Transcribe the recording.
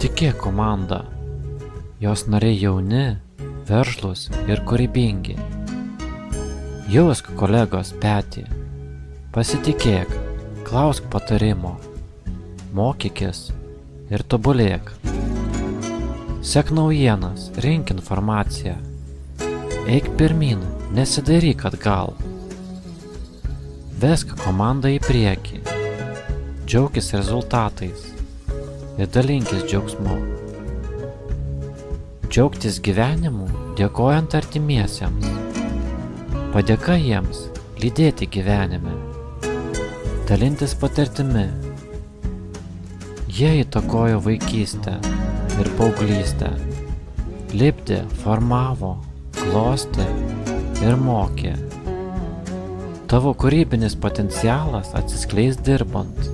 Tikėk komanda. Jos nariai jauni, veržlūs ir kūrybingi. Jausk kolegos petį. Pasitikėk, klausk patarimo. Mokykis ir tobulėk. Sek naujienas, rink informaciją. Eik pirmyn, nesidairyk atgal. Vesk komandą į priekį. Džiaukis rezultatais ir dalinkis džiaugsmu. Džiaugtis gyvenimu, dėkojant artimiesiems. Padėka jiems, lydėti gyvenime. Dalintis patirtimi. Jie įtakojo vaikystę ir paauglystę. Lipdė, formavo, klostė ir mokė. Tavo kūrybinis potencialas atsiskleis dirbant.